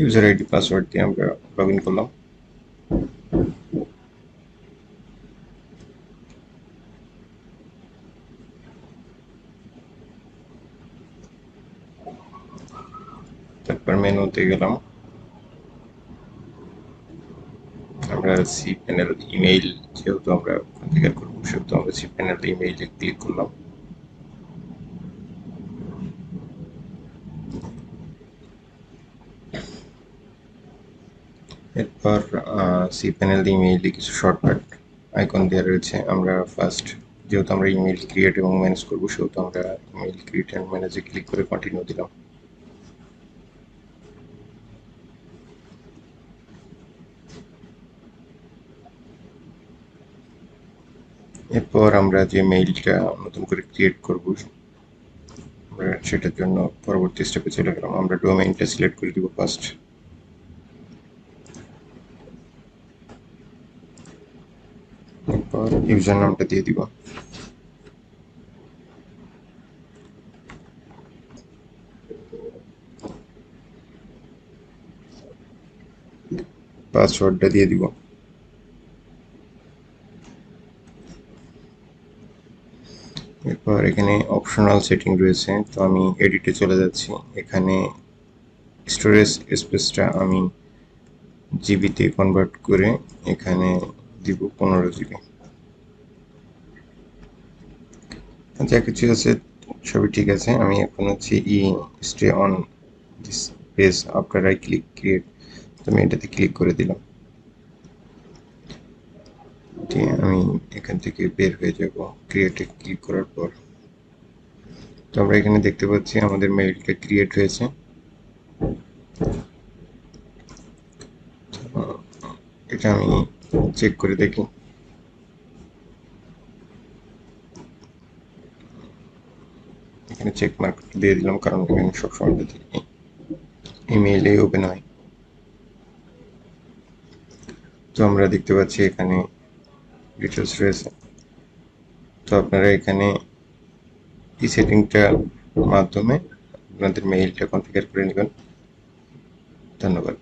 User ID password দিয়ে আমরা log in করলাম। তারপর মেনুতে গেলাম, আমরা cPanel ইমেইল যেহেতু আমরা কনফিগার করব সেহেতু আমরা cPanel ইমেইলে ক্লিক করলাম। এরপর cPanel ইমেইলে কিছু শর্টকাট আইকন দেওয়া রয়েছে। আমরা ফার্স্ট যেহেতু আমরা ইমেইল ক্রিয়েট এবং ম্যানেজ করব সেহেতু আমরা ইমেইল ক্রিয়েট এন্ড ম্যানেজে ক্লিক করে কন্টিনিউ দিলাম। এরপর আমরা যে মেইলটা নতুন করে ক্রিয়েট করব আমরা সেটার জন্য পরবর্তী স্টেপে চলে গেলাম। আমরা ডোমেইনটা সিলেক্ট করে দিব ফার্স্ট। এরপর ইউজার নামটা দিয়ে দিব। পাসওয়ার্ডটা দিয়ে দিব। এরপর এখানে অপশনাল সেটিং রয়েছে, তো আমি এডিটে চলে যাচ্ছি। এখানে স্টোরেজ স্পেসটা আমি জিবিতে কনভার্ট করে এখানে দিব 15 জিবি। যা কিছু আছে সবই ঠিক আছে। আমি এখন হচ্ছে stay on this page after I click create, তো আমি এটাতে ক্লিক করে দিলাম। আমি এখান থেকে বের হয়ে যাব ক্রিয়েটে ক্লিক করার পর। তো আমরা এখানে দেখতে পাচ্ছি আমাদের মেইলটা ক্রিয়েট হয়েছে। এটা আমি চেক করে দেখি। এখানে চেক মার্ক দিয়ে দিলাম কারণ এখানে সবসময় ইমেইলে ওপেন হয়। তো আমরা দেখতে পাচ্ছি এখানে ডিটেলস রয়েছে। তো আপনারা এখানে এই সেটিংটার মাধ্যমে আপনাদের মেইলটা কনফিগার করে নেবেন। ধন্যবাদ।